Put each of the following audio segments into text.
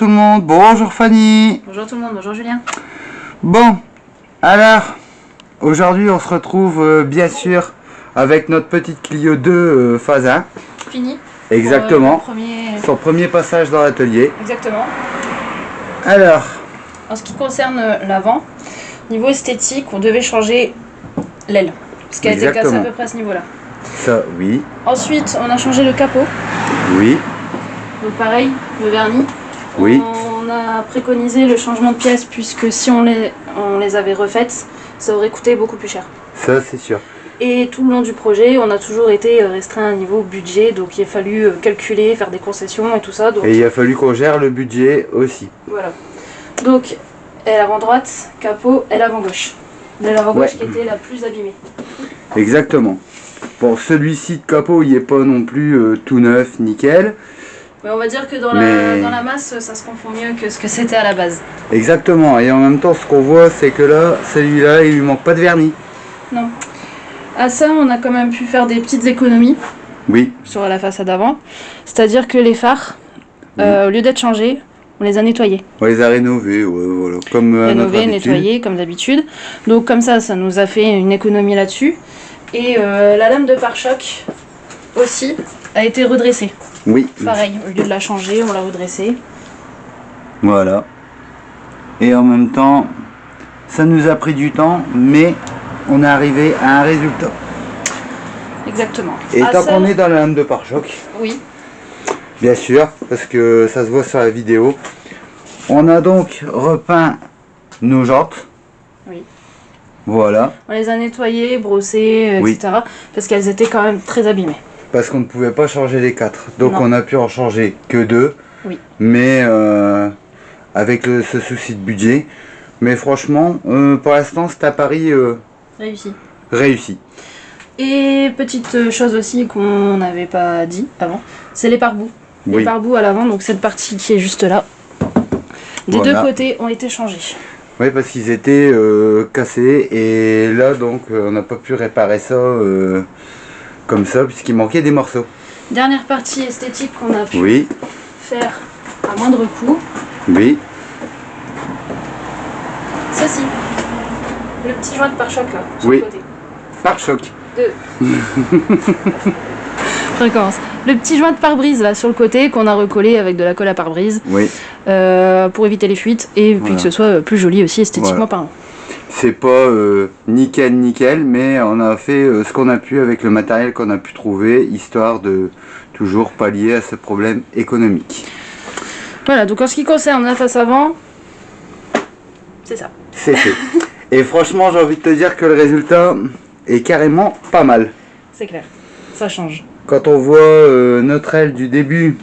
tout le monde, bonjour Fanny. Bonjour tout le monde, bonjour Julien. Bon, alors, aujourd'hui on se retrouve bien sûr avec notre petite Clio 2 phase 1. Fini. Exactement, son premier passage dans l'atelier. Exactement. Alors, en ce qui concerne l'avant, niveau esthétique, on devait changer l'aile. Parce qu'elle était cassée à peu près à ce niveau-là. Ça, oui. Ensuite, on a changé le capot. Oui. Donc pareil, le vernis. Oui. On a préconisé le changement de pièces puisque si on les avait refaites, ça aurait coûté beaucoup plus cher. Ça, c'est sûr. Et tout le long du projet, on a toujours été restreint à un niveau budget, donc il a fallu calculer, faire des concessions et tout ça. Donc... Et il a fallu qu'on gère le budget aussi. Voilà. Donc, aile avant droite, capot, aile avant gauche. L'aile avant gauche qui était la plus abîmée. Exactement. Bon, celui-ci de capot, il n'est pas non plus tout neuf, nickel. Mais on va dire que dans la masse, ça se confond mieux que ce que c'était à la base. Exactement. Et en même temps, ce qu'on voit, c'est que là, celui-là, il lui manque pas de vernis. Non. À ça, on a quand même pu faire des petites économies. Oui. Sur la façade avant. C'est-à-dire que les phares, au lieu d'être changés, on les a nettoyés. On les a rénovés, voilà. Comme rénovés, nettoyés, comme d'habitude. Donc comme ça nous a fait une économie là-dessus. Et la lame de pare-choc aussi a été redressée. Oui. Pareil, au lieu de la changer, on l'a redressée. Voilà. Et en même temps, ça nous a pris du temps, mais on est arrivé à un résultat. Exactement. Et tant qu'on est dans la lame de pare-choc, oui. Bien sûr, parce que ça se voit sur la vidéo. On a donc repeint nos jantes. Oui. Voilà. On les a nettoyées, brossées, etc. Parce qu'elles étaient quand même très abîmées. Parce qu'on ne pouvait pas changer les 4. Donc non. On a pu en changer que 2. Oui. Mais avec ce souci de budget. Mais franchement, pour l'instant, c'est un pari réussi. Et petite chose aussi qu'on n'avait pas dit avant, c'est les pare-boues. Les pare-boues à l'avant, donc cette partie qui est juste là, des deux côtés ont été changés. Oui, parce qu'ils étaient cassés et là donc on n'a pas pu réparer ça comme ça puisqu'il manquait des morceaux. Dernière partie esthétique qu'on a pu faire à moindre coût. Oui. Ceci, le petit joint de pare-choc là, sur le côté. Pare-choc. Fréquence. Le petit joint de pare-brise là sur le côté qu'on a recollé avec de la colle à pare-brise pour éviter les fuites et puis que ce soit plus joli aussi esthétiquement parlant. C'est pas nickel, mais on a fait ce qu'on a pu avec le matériel qu'on a pu trouver, histoire de toujours pallier à ce problème économique. Voilà, donc en ce qui concerne la face avant, c'est ça. C'est fait. Et franchement, j'ai envie de te dire que le résultat est carrément pas mal. C'est clair, ça change. Quand on voit notre aile du début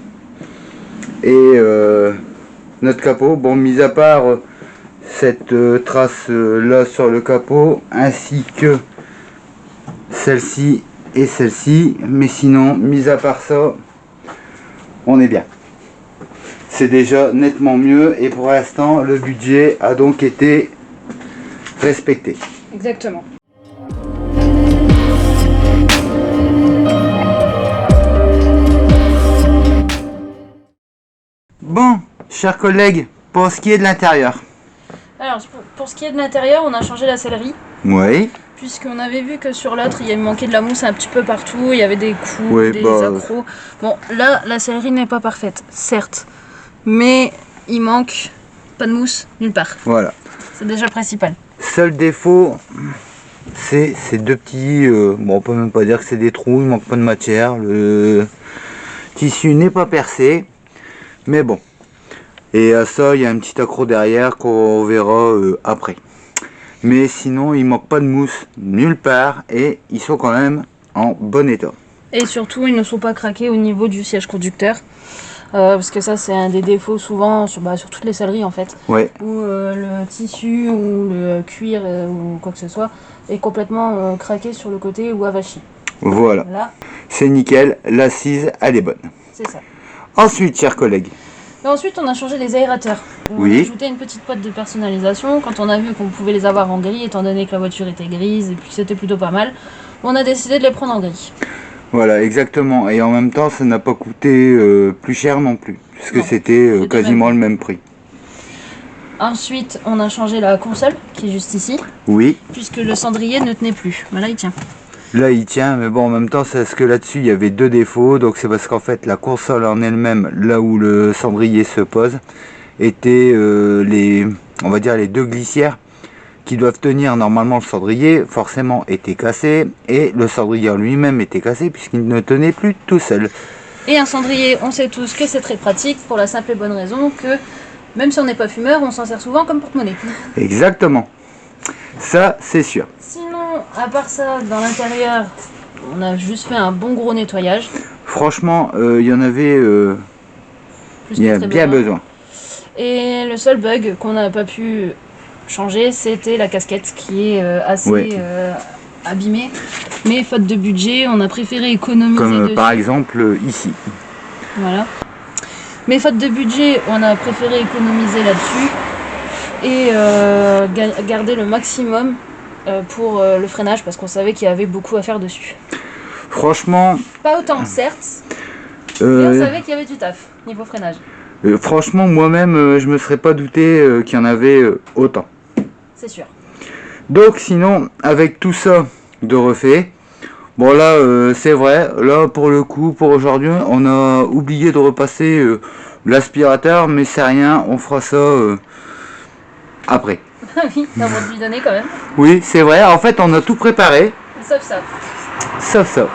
et notre capot, bon, mis à part cette trace là sur le capot, ainsi que celle-ci et celle-ci, mais sinon, mis à part ça, on est bien. C'est déjà nettement mieux et pour l'instant, le budget a donc été respecté. Exactement. Bon, chers collègues, pour ce qui est de l'intérieur. Alors, pour ce qui est de l'intérieur, on a changé la sellerie. Oui. Puisqu'on avait vu que sur l'autre, il manquait de la mousse un petit peu partout, il y avait des coups, des accros. Bon, là, la sellerie n'est pas parfaite, certes. Mais il manque pas de mousse nulle part. Voilà. C'est déjà le principal. Seul défaut, c'est ces deux petits... bon, on peut même pas dire que c'est des trous, il manque pas de matière. Le tissu n'est pas percé. Mais bon. Et à ça, il y a un petit accroc derrière qu'on verra après. Mais sinon, il manque pas de mousse nulle part et ils sont quand même en bon état. Et surtout, ils ne sont pas craqués au niveau du siège conducteur. Parce que ça, c'est un des défauts souvent sur toutes les selleries en fait. Ouais. Où le tissu ou le cuir ou quoi que ce soit est complètement craqué sur le côté ou avachi. Voilà. Là, c'est nickel. L'assise, elle est bonne. C'est ça. Ensuite, chers collègues. Et ensuite, on a changé les aérateurs. On a ajouté une petite boîte de personnalisation. Quand on a vu qu'on pouvait les avoir en gris, étant donné que la voiture était grise et puis que c'était plutôt pas mal, on a décidé de les prendre en gris. Voilà, exactement. Et en même temps, ça n'a pas coûté plus cher non plus, puisque c'était quasiment le même prix. Ensuite, on a changé la console, qui est juste ici. Oui. Puisque le cendrier ne tenait plus. Mais là, il tient. Là, il tient, mais bon, en même temps, c'est parce que là-dessus, il y avait deux défauts. Donc, c'est parce qu'en fait, la console en elle-même, là où le cendrier se pose, était on va dire, les deux glissières qui doivent tenir normalement le cendrier, forcément, étaient cassées. Et le cendrier lui-même était cassé, puisqu'il ne tenait plus tout seul. Et un cendrier, on sait tous que c'est très pratique, pour la simple et bonne raison que, même si on n'est pas fumeur, on s'en sert souvent comme porte-monnaie. Exactement. Ça, c'est sûr. Sinon, à part ça, dans l'intérieur, on a juste fait un bon gros nettoyage. Franchement, il y en avait il y a bien besoin. Et le seul bug qu'on n'a pas pu changer, c'était la casquette qui est assez abîmée. Mais faute de budget, on a préféré économiser comme par exemple ici. Voilà. Mais faute de budget, on a préféré économiser là-dessus et garder le maximum pour le freinage parce qu'on savait qu'il y avait beaucoup à faire dessus. Franchement... Pas autant, certes, mais on savait qu'il y avait du taf niveau freinage. Franchement, moi-même, je me serais pas douté qu'il y en avait autant. C'est sûr. Donc sinon, avec tout ça de refait, bon là, c'est vrai, là pour le coup, pour aujourd'hui, on a oublié de repasser l'aspirateur, mais c'est rien, on fera ça après. Oui, t'as envie de lui donner quand même. Oui, c'est vrai, en fait, on a tout préparé. Sauf ça. Sauf ça.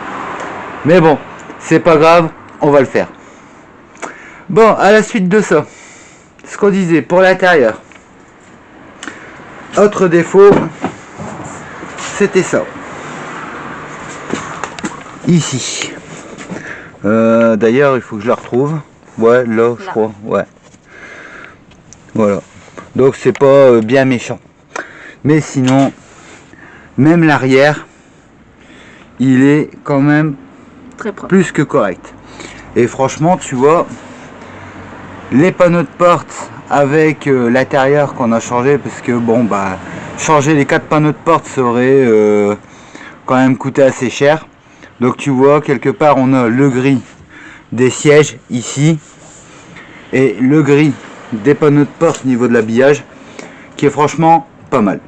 Mais bon, c'est pas grave, on va le faire. Bon, à la suite de ça, ce qu'on disait pour l'intérieur. Autre défaut, c'était ça. Ici. D'ailleurs, il faut que je la retrouve. Ouais, là, je crois. Ouais. Voilà. Donc, c'est pas bien méchant. Mais sinon, même l'arrière, il est quand même très propre. Plus que correct. Et franchement, tu vois, les panneaux de porte avec l'intérieur qu'on a changé, parce que bon, bah, changer les 4 panneaux de porte, ça aurait quand même coûté assez cher. Donc tu vois, quelque part, on a le gris des sièges ici et le gris des panneaux de porte au niveau de l'habillage, qui est franchement pas mal.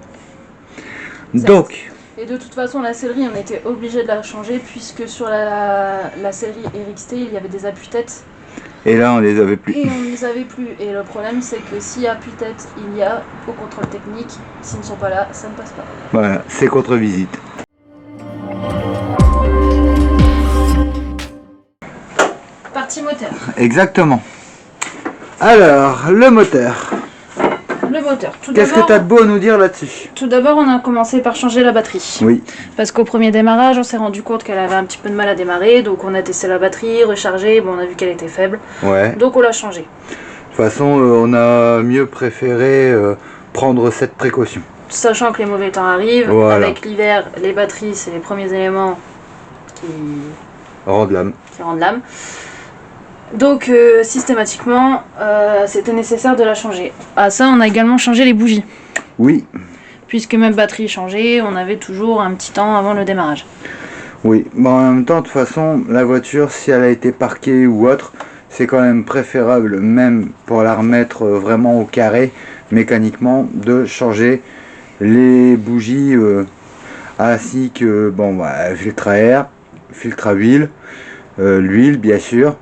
Donc, et de toute façon, la sellerie, on était obligé de la changer puisque sur la série RXT, il y avait des appuis-têtes. Et là, on les avait plus. Et on ne les avait plus. Et le problème, c'est que si appuis-têtes il y a au contrôle technique, s'ils ne sont pas là, ça ne passe pas. Voilà, c'est contre-visite. Partie moteur. Exactement. Alors, le moteur. Le moteur. Qu'est-ce que tu as de beau à nous dire là-dessus? Tout d'abord, on a commencé par changer la batterie. Oui. Parce qu'au premier démarrage, on s'est rendu compte qu'elle avait un petit peu de mal à démarrer. Donc on a testé la batterie, rechargé. Bon, on a vu qu'elle était faible. Ouais. Donc on l'a changée. De toute façon, on a mieux préféré prendre cette précaution. Sachant que les mauvais temps arrivent. Voilà. Avec l'hiver, les batteries, c'est les premiers éléments qui rendent l'âme. Donc systématiquement, c'était nécessaire de la changer. À ça, on a également changé les bougies. Oui. Puisque même batterie changée, on avait toujours un petit temps avant le démarrage. Oui, bon, en même temps, de toute façon, la voiture, si elle a été parquée ou autre, c'est quand même préférable, même pour la remettre vraiment au carré, mécaniquement, de changer les bougies ainsi que, bon, bah, filtre à air, filtre à huile, l'huile, bien sûr,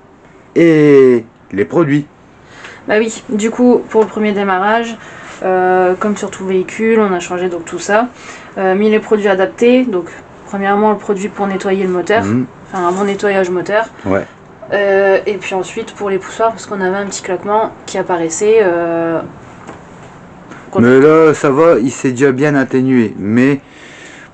et les produits. Bah oui, du coup, pour le premier démarrage, comme sur tout véhicule, on a changé donc tout ça, mis les produits adaptés, donc premièrement le produit pour nettoyer le moteur, enfin un bon nettoyage moteur, ouais. Et puis ensuite pour les poussoirs, parce qu'on avait un petit claquement qui apparaissait. Mais là, ça va, il s'est déjà bien atténué, mais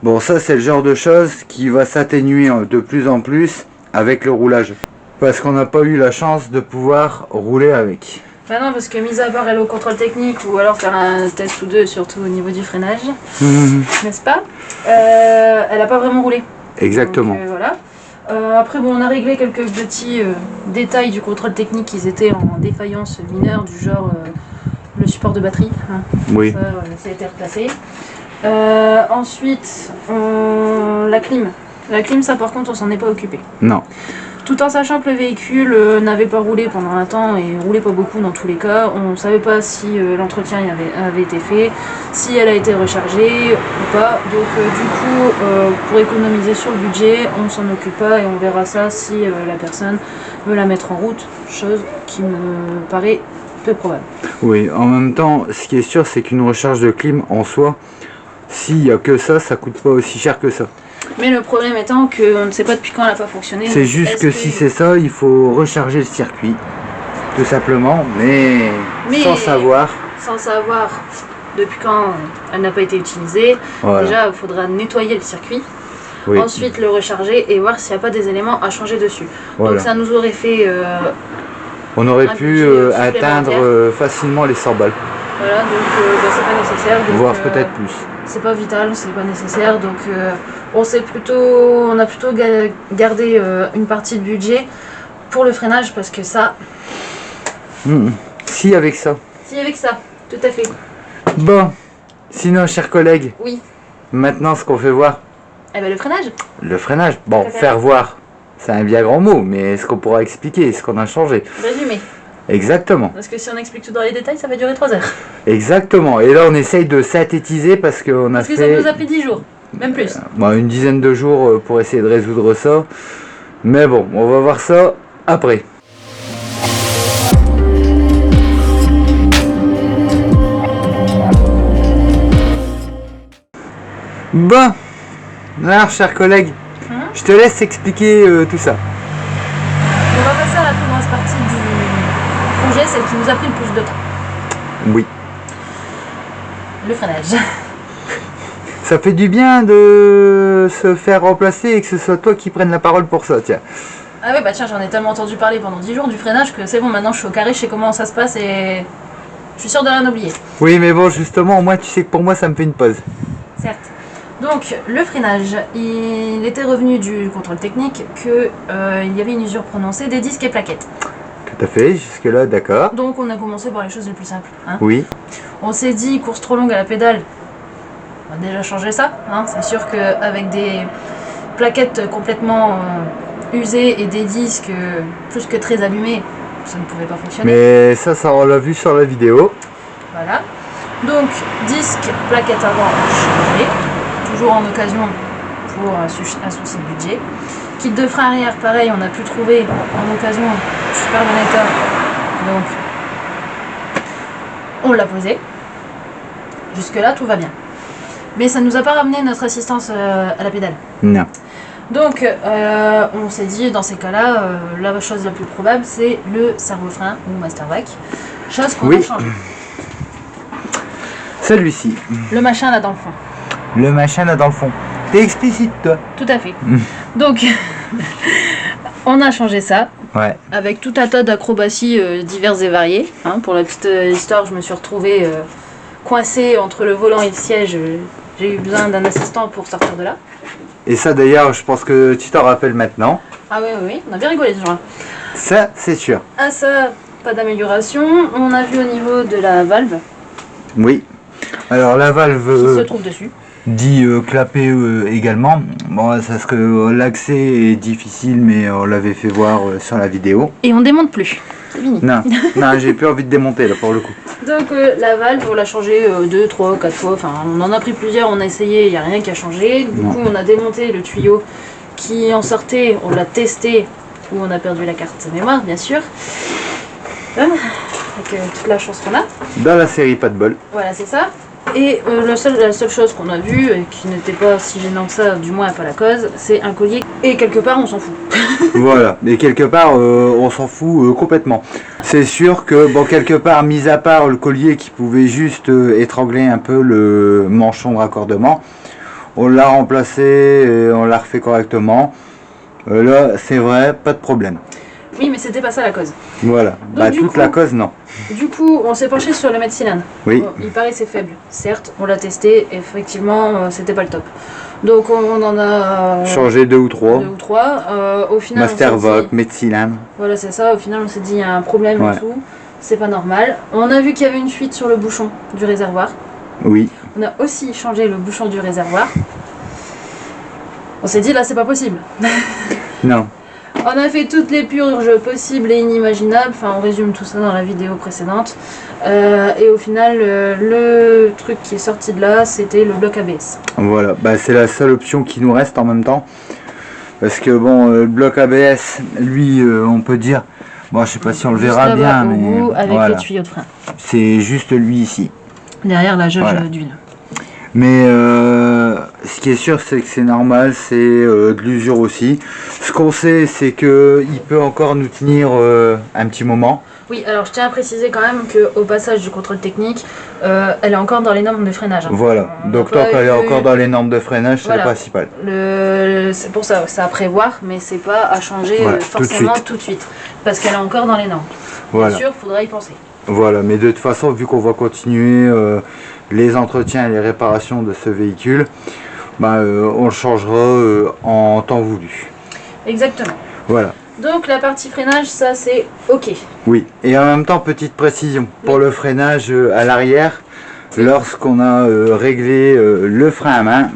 bon, ça c'est le genre de chose qui va s'atténuer de plus en plus avec le roulage, parce qu'on n'a pas eu la chance de pouvoir rouler avec. Bah non, parce que mis à part aller au contrôle technique ou alors faire un test ou deux, surtout au niveau du freinage, n'est-ce pas, elle a pas vraiment roulé. Exactement. Donc, voilà. Après, bon, on a réglé quelques petits détails du contrôle technique qui étaient en défaillance mineure, du genre le support de batterie. Hein. Oui. Ça a été replacé. Ensuite, la clim. La clim, ça par contre, on s'en est pas occupé. Non. Tout en sachant que le véhicule n'avait pas roulé pendant un temps et roulait pas beaucoup dans tous les cas, on ne savait pas si l'entretien avait été fait, si elle a été rechargée ou pas. Donc du coup, pour économiser sur le budget, on s'en occupe pas et on verra ça si la personne veut la mettre en route, chose qui me paraît peu probable. Oui, en même temps, ce qui est sûr, c'est qu'une recharge de clim en soi, s'il n'y a que ça coûte pas aussi cher que ça. Mais le problème étant qu'on ne sait pas depuis quand elle n'a pas fonctionné. C'est juste que si c'est ça, il faut recharger le circuit, tout simplement, mais sans savoir. Sans savoir depuis quand elle n'a pas été utilisée. Voilà. Déjà, il faudra nettoyer le circuit. Oui. Ensuite, le recharger et voir s'il n'y a pas des éléments à changer dessus. Voilà. Donc ça nous aurait fait... on aurait pu atteindre facilement les 100 balles. Voilà, donc c'est pas nécessaire. Voire peut-être plus. C'est pas vital, c'est pas nécessaire. Donc on a plutôt gardé une partie de budget pour le freinage parce que ça... Si, avec ça. Si, avec ça, tout à fait. Bon, sinon, chers collègues, oui. Maintenant, ce qu'on fait voir. Eh ben le freinage. Le freinage. Bon, faire voir, c'est un bien grand mot, mais ce qu'on pourra expliquer, ce qu'on a changé. Résumé. Exactement. Parce que si on explique tout dans les détails, ça va durer 3 heures. Exactement. Et là, on essaye de synthétiser parce qu'on a fait... Parce que ça nous a pris 10 jours, même plus. Une dizaine de jours pour essayer de résoudre ça. Mais bon, on va voir ça après. Bon, alors, chers collègues, je te laisse expliquer tout ça. On va passer à la plus grosse partie du projet, celle qui nous a pris le plus de temps. Oui. Le freinage. Ça fait du bien de se faire remplacer et que ce soit toi qui prennes la parole pour ça, tiens. Ah ouais, bah tiens, j'en ai tellement entendu parler pendant 10 jours du freinage que c'est bon, maintenant je suis au carré, je sais comment ça se passe et je suis sûre de rien oublier. Oui, mais bon, justement, moi, tu sais que pour moi, ça me fait une pause. Certes. Donc, le freinage, il était revenu du contrôle technique qu'il y avait une usure prononcée des disques et plaquettes. Tout à fait, jusque-là, d'accord. Donc, on a commencé par les choses les plus simples. Hein. Oui. On s'est dit, course trop longue à la pédale, on va déjà changer ça. Hein. C'est sûr qu'avec des plaquettes complètement usées et des disques plus que très abîmés, ça ne pouvait pas fonctionner. Mais ça, on l'a vu sur la vidéo. Voilà. Donc, disque, plaquettes avant changées. Toujours en occasion pour un souci de budget. Kit de frein arrière, pareil, on a pu trouver en occasion super bon état. Donc, on l'a posé. Jusque là, tout va bien. Mais ça ne nous a pas ramené notre assistance à la pédale. Non. Donc, on s'est dit, dans ces cas-là, la chose la plus probable, c'est le servo-frein ou mastervac. Chose qu'on a changé. Celui-ci. Le machin là dans le fond. Le machin là dans le fond. T'es explicite, toi. Tout à fait. Donc, on a changé ça. Ouais. Avec tout un tas d'acrobaties diverses et variées. Hein, pour la petite histoire, je me suis retrouvée coincée entre le volant et le siège. J'ai eu besoin d'un assistant pour sortir de là. Et ça, d'ailleurs, je pense que tu t'en rappelles maintenant. Ah oui, on a bien rigolé ce jour-là. Ça, c'est sûr. Ah ça, pas d'amélioration. On a vu au niveau de la valve. Oui. Alors, la valve... qui se trouve dessus. Dit clapper également. Bon, ça serait l'accès est difficile, mais on l'avait fait voir sur la vidéo. Et on démonte plus. C'est fini. Non, non, j'ai plus envie de démonter là pour le coup. Donc la valve, on l'a changé 2, 3, 4 fois. Enfin, on en a pris plusieurs, on a essayé, il n'y a rien qui a changé. Du coup, on a démonté le tuyau qui en sortait, on l'a testé, où on a perdu la carte mémoire, bien sûr. Avec toute la chance qu'on a. Dans la série, pas de bol. Voilà, c'est ça. Et la seule chose qu'on a vue, et qui n'était pas si gênant que ça, du moins pas la cause, c'est un collier. Et quelque part, on s'en fout. Voilà, et quelque part, on s'en fout complètement. C'est sûr que, bon, quelque part, mis à part le collier qui pouvait juste étrangler un peu le manchon de raccordement, on l'a remplacé et on l'a refait correctement. Là, c'est vrai, pas de problème. Oui, mais c'était pas ça la cause. Voilà, bah, toute la cause, non. Du coup, on s'est penché sur le mètre cylindre. Oui. Bon, il paraissait faible. Certes, on l'a testé, effectivement, c'était pas le top. Donc on en a... changé 2 ou 3. 2 ou 3. Au final, Mastervoc, mètre cylindre. Voilà, c'est ça. Au final, on s'est dit, il y a un problème et tout. C'est pas normal. On a vu qu'il y avait une fuite sur le bouchon du réservoir. Oui. On a aussi changé le bouchon du réservoir. On s'est dit là c'est pas possible. Non. On a fait toutes les purges possibles et inimaginables, enfin on résume tout ça dans la vidéo précédente. Et au final, le truc qui est sorti de là, c'était le bloc ABS. Voilà, bah, c'est la seule option qui nous reste en même temps. Parce que bon, le bloc ABS, lui, on peut dire, bon je sais pas si on le verra bien, mais bout, avec voilà. les tuyaux de frein. C'est juste lui ici. Derrière la jauge Voilà. d'huile. Mais ce qui est sûr, c'est que c'est normal, c'est de l'usure aussi. Ce qu'on sait, c'est que il peut encore nous tenir un petit moment. Oui, alors je tiens à préciser quand même qu'au passage du contrôle technique, elle est encore dans les normes de freinage. Hein. Voilà, donc tant qu'elle est encore dans les normes de freinage, voilà. C'est le principal. C'est pour ça, c'est à prévoir, mais c'est pas à changer forcément tout de suite. Parce qu'elle est encore dans les normes. Voilà. Bien sûr, il faudra y penser. Voilà, mais de toute façon, vu qu'on va continuer les entretiens et les réparations de ce véhicule, bah, on le changera en temps voulu. Exactement. Voilà. Donc la partie freinage, ça c'est ok. Oui, et en même temps, petite précision, pour le freinage à l'arrière, lorsqu'on a réglé le frein à main.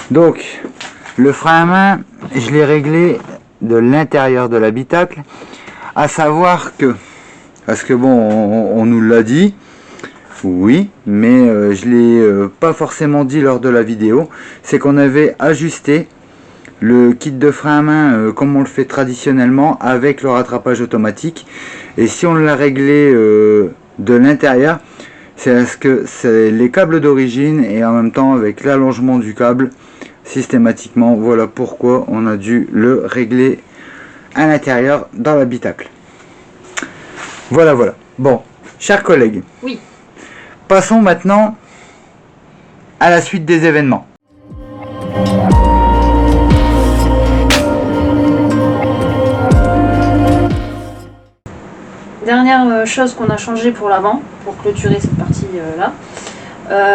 Donc, le frein à main, je l'ai réglé de l'intérieur de l'habitacle, à savoir que, parce que bon, on nous l'a dit, oui, mais je l'ai pas forcément dit lors de la vidéo, c'est qu'on avait ajusté le kit de frein à main comme on le fait traditionnellement avec le rattrapage automatique, et si on l'a réglé de l'intérieur, c'est parce que c'est les câbles d'origine et en même temps avec l'allongement du câble systématiquement, voilà pourquoi on a dû le régler à l'intérieur dans l'habitacle. Voilà. Bon, chers collègues, oui. Passons maintenant à la suite des événements. Dernière chose qu'on a changé pour l'avant, pour clôturer cette partie là,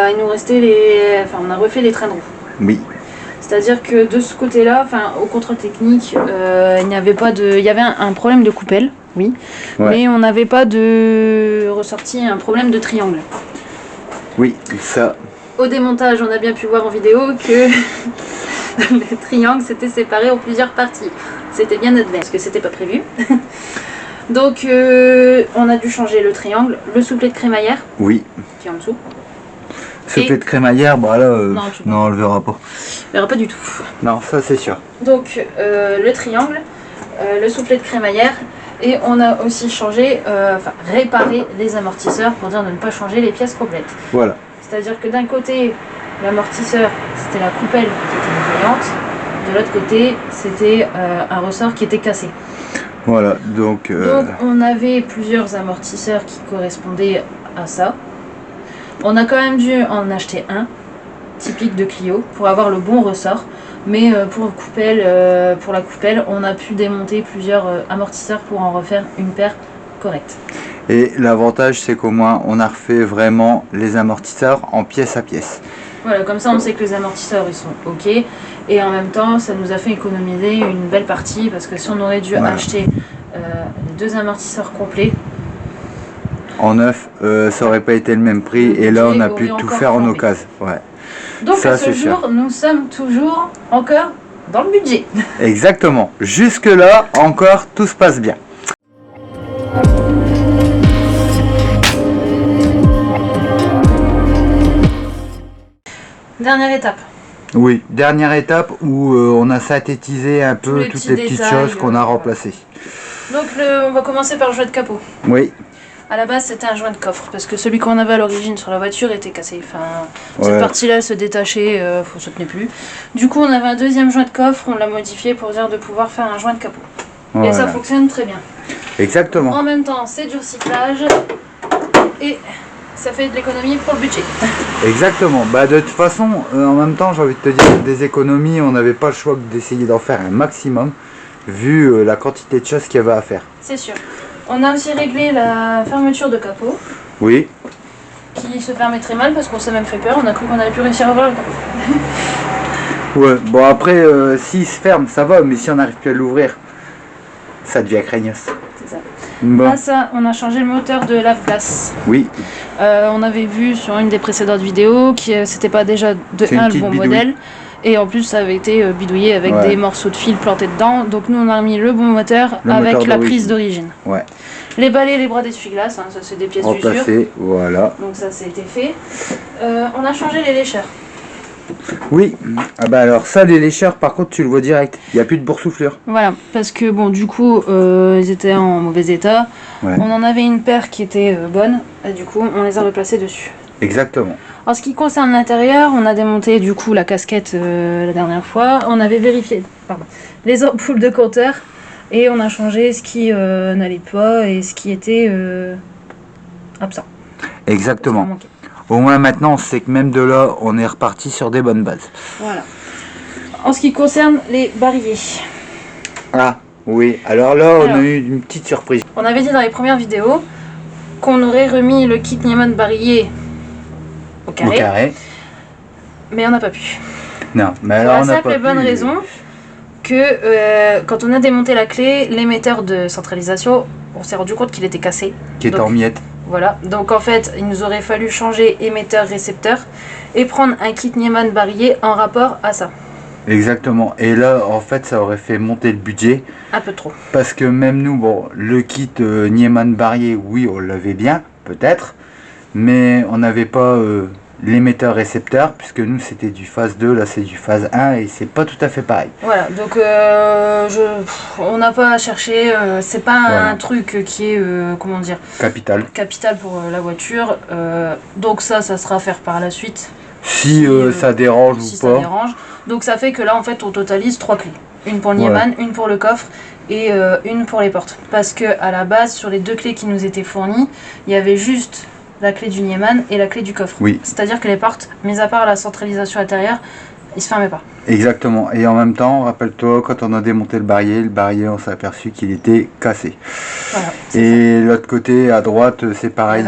il nous restait on a refait les trains de roue. Oui. C'est-à-dire que de ce côté-là, au contrôle technique, il y avait un problème de coupelle, oui, mais on n'avait pas de ressorti un problème de triangle. Oui, ça. Au démontage, on a bien pu voir en vidéo que le triangle s'était séparé en plusieurs parties. C'était bien admis, parce que c'était pas prévu. Donc on a dû changer le triangle, le souplet de crémaillère, oui, qui est en dessous. Souplet de crémaillère, bah là, non, on le verra pas. On verra pas du tout. Non, ça c'est sûr. Donc le triangle, le souplet de crémaillère, et on a aussi changé, réparé les amortisseurs pour dire de ne pas changer les pièces complètes. Voilà. C'est-à-dire que d'un côté, l'amortisseur, c'était la coupelle qui était défaillante, de l'autre côté, c'était un ressort qui était cassé. Voilà, donc on avait plusieurs amortisseurs qui correspondaient à ça. On a quand même dû en acheter un, typique de Clio, pour avoir le bon ressort. Mais pour la coupelle, on a pu démonter plusieurs amortisseurs pour en refaire une paire correcte. Et l'avantage, c'est qu'au moins, on a refait vraiment les amortisseurs en pièce à pièce. Voilà, comme ça on sait que les amortisseurs ils sont ok, et en même temps ça nous a fait économiser une belle partie, parce que si on aurait dû acheter les deux amortisseurs complets en neuf, ça aurait pas été le même prix, et là on a pu tout faire en occasion. Ouais. Donc ça, à ce jour, nous sommes toujours encore dans le budget. Exactement, jusque là encore tout se passe bien. Dernière étape. Oui, dernière étape où on a synthétisé un peu toutes les petites choses qu'on a remplacées. Donc on va commencer par le joint de capot. Oui. À la base c'était un joint de coffre, parce que celui qu'on avait à l'origine sur la voiture était cassé. Cette partie-là se détachait, ça ne tenait plus. Du coup on avait un deuxième joint de coffre, on l'a modifié pour dire de pouvoir faire un joint de capot. Et ça fonctionne très bien. Exactement. En même temps c'est du recyclage et ça fait de l'économie pour le budget. Exactement. Bah de toute façon, en même temps, j'ai envie de te dire, des économies, on n'avait pas le choix d'essayer d'en faire un maximum, vu la quantité de choses qu'il y avait à faire. C'est sûr. On a aussi réglé la fermeture de capot. Oui. Qui se fermait très mal parce qu'on s'est même fait peur, on a cru qu'on allait plus réussir à ouvrir le capot. Ouais, bon après, s'il se ferme, ça va, mais si on n'arrive plus à l'ouvrir, ça devient craignos. C'est ça. Bon. À ça, on a changé le moteur de lave-glace. Oui. On avait vu sur une des précédentes vidéos que c'était pas déjà le bon modèle, Et en plus, ça avait été bidouillé avec des morceaux de fil plantés dedans. Donc nous, on a mis le bon moteur avec la prise d'origine. Ouais. Les balais, les bras d'essuie-glace, hein, ça c'est des pièces d'usure. Voilà. Donc ça, ça a été fait. On a changé les lécheurs. Oui, ah bah alors ça, les lécheurs, par contre, tu le vois direct. Il n'y a plus de boursouflure. Voilà, parce que bon, du coup, ils étaient en mauvais état. Ouais. On en avait une paire qui était bonne, et du coup, on les a replacés dessus. Exactement. En ce qui concerne l'intérieur, on a démonté du coup la casquette la dernière fois. On avait vérifié les ampoules de compteur et on a changé ce qui n'allait pas et ce qui était absent. Exactement. Au moins maintenant, on sait que même de là, on est reparti sur des bonnes bases. Voilà. En ce qui concerne les barilliers. Ah, oui. Alors là, on a eu une petite surprise. On avait dit dans les premières vidéos qu'on aurait remis le kit Niemann barillier au carré. Mais on n'a pas pu. Non, mais alors on n'a pas pu. Pour la simple et bonne raison que quand on a démonté la clé, l'émetteur de centralisation, on s'est rendu compte qu'il était cassé. Qui est en miettes. Voilà, donc en fait, il nous aurait fallu changer émetteur-récepteur et prendre un kit Niemann barillier en rapport à ça. Exactement, et là, en fait, ça aurait fait monter le budget. Un peu trop. Parce que même nous, bon, le kit Niemann barillier, oui, on l'avait bien, peut-être, mais on n'avait pas l'émetteur-récepteur, puisque nous, c'était du phase 2, là, c'est du phase 1, et c'est pas tout à fait pareil. Voilà, donc on n'a pas cherché, c'est pas un truc qui est, comment dire, capital pour la voiture, donc ça sera à faire par la suite. Si ça dérange ou pas. Ça dérange. Donc ça fait que là, en fait, on totalise 3 clés. Une pour le Niemann, une pour le coffre et une pour les portes. Parce que à la base, sur les 2 clés qui nous étaient fournies, il y avait juste la clé du Niemann et la clé du coffre. Oui. C'est-à-dire que les portes, mis à part la centralisation intérieure, ils se fermaient pas. Exactement. Et en même temps, rappelle-toi, quand on a démonté le barillet, on s'est aperçu qu'il était cassé. Voilà, et l'autre côté, à droite, c'est pareil,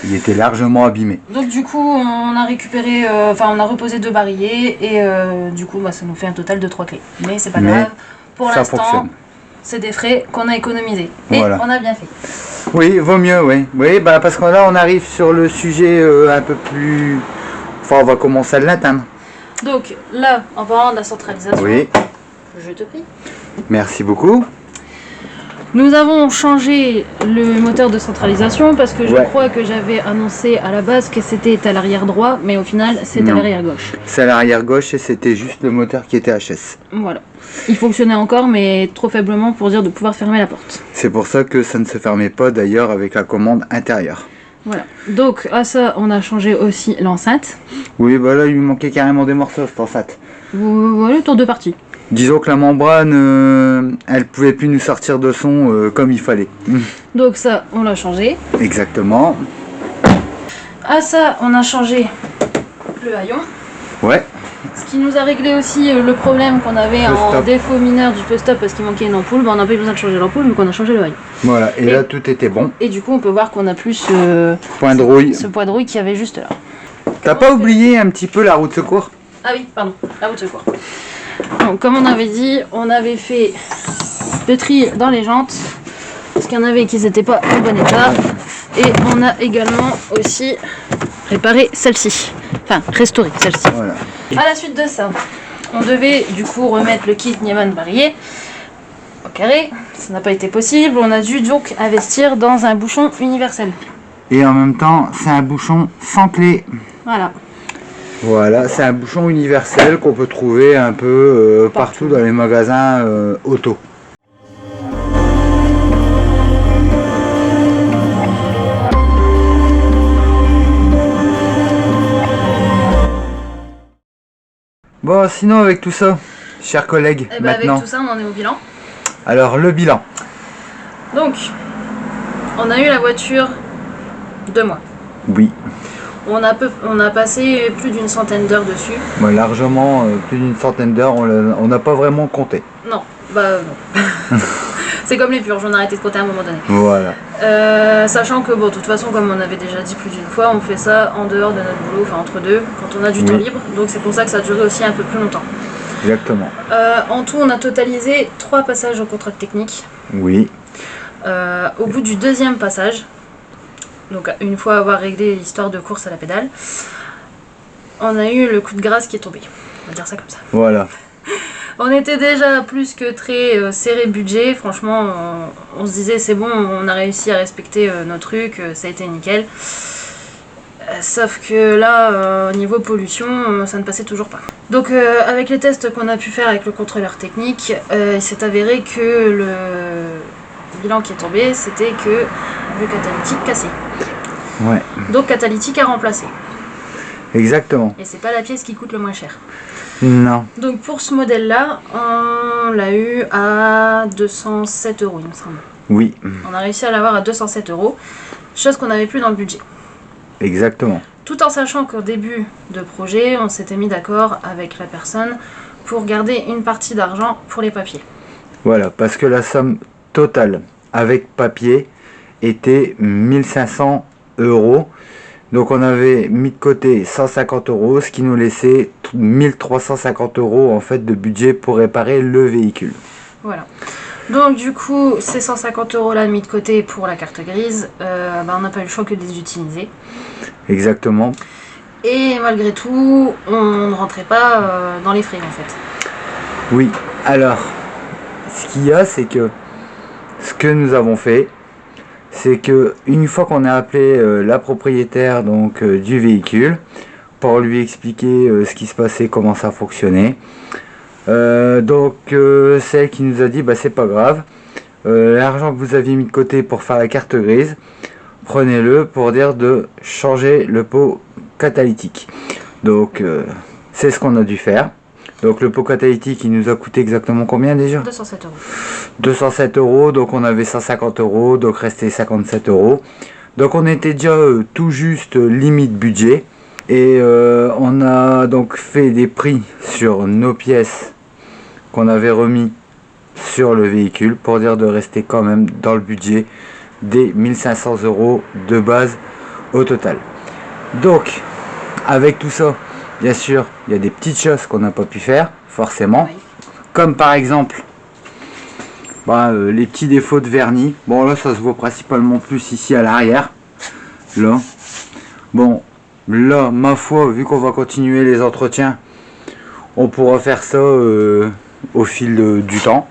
il était largement abîmé. Donc du coup, on a récupéré, on a reposé 2 barillets et du coup, ça nous fait un total de 3 clés. Mais c'est pas grave. Pour l'instant, c'est des frais qu'on a économisés. Et on a bien fait. Oui, vaut mieux, oui. Oui, parce que là, on arrive sur le sujet un peu plus... Enfin, on va commencer à l'atteindre. Donc là, en parlant de la centralisation, je te prie. Merci beaucoup. Nous avons changé le moteur de centralisation parce que je crois que j'avais annoncé à la base que c'était à l'arrière droit, mais au final, c'est à l'arrière gauche. C'est à l'arrière gauche et c'était juste le moteur qui était HS. Voilà. Il fonctionnait encore, mais trop faiblement pour dire de pouvoir fermer la porte. C'est pour ça que ça ne se fermait pas d'ailleurs avec la commande intérieure. Voilà, donc à ça on a changé aussi l'enceinte. Oui, là il lui manquait carrément des morceaux cette enceinte. Voilà, tour de partie. Disons que la membrane, elle pouvait plus nous sortir de son comme il fallait. Donc ça, on l'a changé. Exactement. À ça, on a changé le haillon. Ouais. Ce qui nous a réglé aussi le problème qu'on avait en défaut mineur du post-stop parce qu'il manquait une ampoule. On n'a pas eu besoin de changer l'ampoule, mais qu'on a changé le haillon. Voilà, et là tout était bon. Et du coup, on peut voir qu'on a plus ce point de rouille qu'il y avait juste là. T'as pas oublié un petit peu la roue de secours? Ah oui, pardon, la roue de secours. Donc, comme on avait dit, on avait fait le tri dans les jantes parce qu'il y en avait qui n'étaient pas en bon état. Et on a également aussi réparé celle-ci. Enfin, restauré celle-ci. Voilà. À la suite de ça, on devait du coup remettre le kit Niemann barillier au carré. Ça n'a pas été possible. On a dû donc investir dans un bouchon universel. Et en même temps, c'est un bouchon sans clé. Voilà. Voilà, c'est un bouchon universel qu'on peut trouver un peu partout dans les magasins auto. Bon, sinon avec tout ça, chers collègues, maintenant... Avec tout ça, on en est au bilan. Alors, le bilan. Donc, on a eu la voiture 2 mois. Oui. On a passé plus d'une centaine d'heures dessus. Largement plus d'une centaine d'heures, on n'a pas vraiment compté. Non, non. C'est comme les purges, on a arrêté de compter à un moment donné. Voilà. Sachant que, bon, de toute façon, comme on avait déjà dit plus d'une fois, on fait ça en dehors de notre boulot, enfin entre deux, quand on a du temps libre. Donc c'est pour ça que ça a duré aussi un peu plus longtemps. Exactement. En tout, on a totalisé 3 passages au contrôle technique. Oui. Au bout du 2e passage, donc une fois avoir réglé l'histoire de course à la pédale, on a eu le coup de grâce qui est tombé. On va dire ça comme ça. Voilà. On était déjà plus que très serré budget. Franchement, on se disait c'est bon, on a réussi à respecter nos trucs, ça a été nickel. Sauf que là, au niveau pollution, ça ne passait toujours pas. Donc avec les tests qu'on a pu faire avec le contrôleur technique, il s'est avéré que le bilan qui est tombé, c'était que le catalytique cassé. Ouais. Donc catalytique à remplacer. Exactement. Et c'est pas la pièce qui coûte le moins cher. Non. Donc pour ce modèle-là, on l'a eu à 207 €, il me semble. Oui. On a réussi à l'avoir à 207 €, chose qu'on n'avait plus dans le budget. Exactement. Tout en sachant qu'au début de projet, on s'était mis d'accord avec la personne pour garder une partie d'argent pour les papiers. Voilà, parce que la somme totale avec papier était 1500 €. Donc on avait mis de côté 150 €, ce qui nous laissait 1350 € en fait de budget pour réparer le véhicule. Voilà. Donc du coup, ces 150 € là mis de côté pour la carte grise, on n'a pas eu le choix que de les utiliser. Exactement. Et malgré tout, on ne rentrait pas dans les frais en fait. Oui, alors, ce qu'il y a, c'est que ce que nous avons fait, c'est que une fois qu'on a appelé la propriétaire donc du véhicule pour lui expliquer ce qui se passait, comment ça fonctionnait, celle qui nous a dit c'est pas grave, l'argent que vous aviez mis de côté pour faire la carte grise, prenez-le pour dire de changer le pot catalytique. Donc c'est ce qu'on a dû faire. Donc le pot catalytique il nous a coûté exactement combien déjà? 207 €. 207 €, donc on avait 150 €, donc restait 57 €. Donc on était déjà tout juste limite budget. Et on a donc fait des prix sur nos pièces qu'on avait remis sur le véhicule pour dire de rester quand même dans le budget des 1500 € de base au total. Donc avec tout ça, bien sûr, il y a des petites choses qu'on n'a pas pu faire, forcément. Oui. Comme par exemple les petits défauts de vernis. Bon là ça se voit principalement plus ici à l'arrière. Là. Bon, là ma foi, vu qu'on va continuer les entretiens, on pourra faire ça au fil du temps.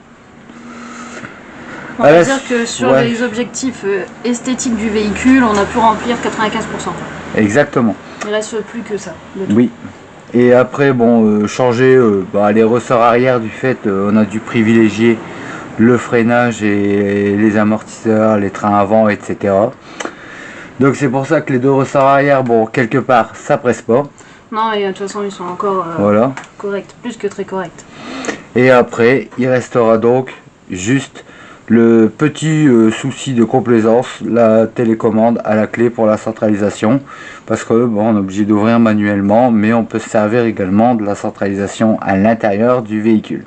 On va dire que sur les objectifs esthétiques du véhicule, on a pu remplir 95%. Exactement. Il ne reste plus que ça. Oui. Et après, changer les ressorts arrière du fait, on a dû privilégier le freinage et les amortisseurs, les trains avant, etc. Donc c'est pour ça que les deux ressorts arrière, quelque part, ça presse pas. Non, et de toute façon, ils sont encore corrects, plus que très corrects. Et après, il restera donc juste le petit souci de complaisance, la télécommande à la clé pour la centralisation, parce que on est obligé d'ouvrir manuellement, mais on peut se servir également de la centralisation à l'intérieur du véhicule.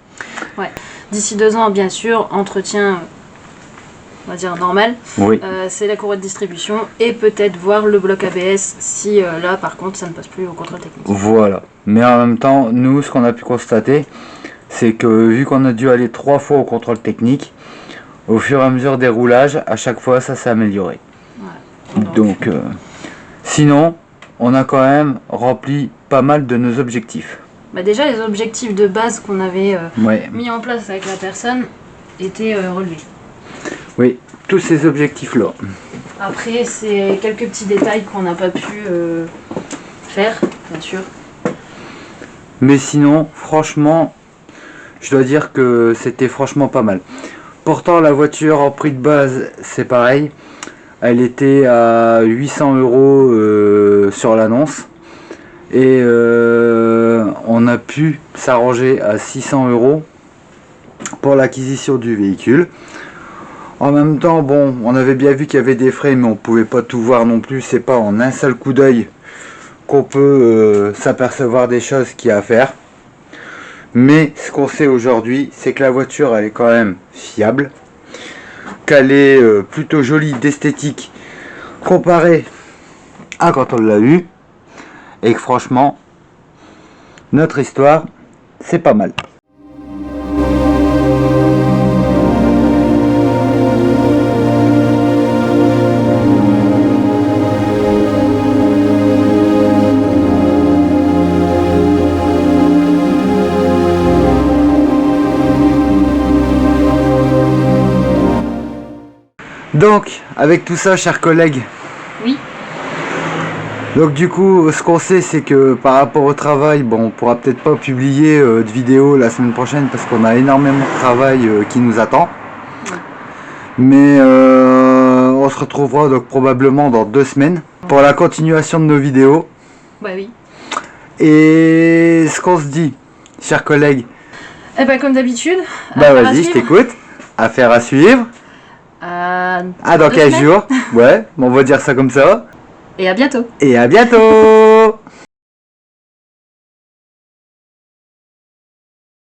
Ouais. D'ici 2 ans, bien sûr, entretien, on va dire normal. Oui. C'est la courroie de distribution et peut-être voir le bloc ABS si là, par contre, ça ne passe plus au contrôle technique. Voilà. Mais en même temps, nous, ce qu'on a pu constater, c'est que vu qu'on a dû aller 3 fois au contrôle technique, au fur et à mesure des roulages, à chaque fois, ça s'est amélioré. Ouais. Donc, sinon, on a quand même rempli pas mal de nos objectifs. Déjà, les objectifs de base qu'on avait mis en place avec la personne étaient relevés. Oui, tous ces objectifs-là. Après, c'est quelques petits détails qu'on n'a pas pu faire, bien sûr. Mais sinon, franchement, je dois dire que c'était franchement pas mal. Pourtant, la voiture en prix de base, c'est pareil. Elle était à 800 € sur l'annonce. Et on a pu s'arranger à 600 € pour l'acquisition du véhicule. En même temps, on avait bien vu qu'il y avait des frais, mais on pouvait pas tout voir non plus. C'est pas en un seul coup d'œil qu'on peut s'apercevoir des choses qu'il y a à faire. Mais ce qu'on sait aujourd'hui, c'est que la voiture, elle est quand même fiable, qu'elle est plutôt jolie d'esthétique comparée à quand on l'a eu, et que franchement, notre histoire, c'est pas mal. Donc, avec tout ça, chers collègues. Oui. Donc du coup, ce qu'on sait, c'est que par rapport au travail, bon, on pourra peut-être pas publier de vidéo la semaine prochaine parce qu'on a énormément de travail qui nous attend. Mais on se retrouvera donc probablement dans 2 semaines pour la continuation de nos vidéos. Bah oui. Et ce qu'on se dit, chers collègues. Eh ben comme d'habitude. Bah vas-y, je t'écoute. Affaire à suivre. Dans 15 jours. Ouais, on va dire ça comme ça. Et à bientôt. Et à bientôt.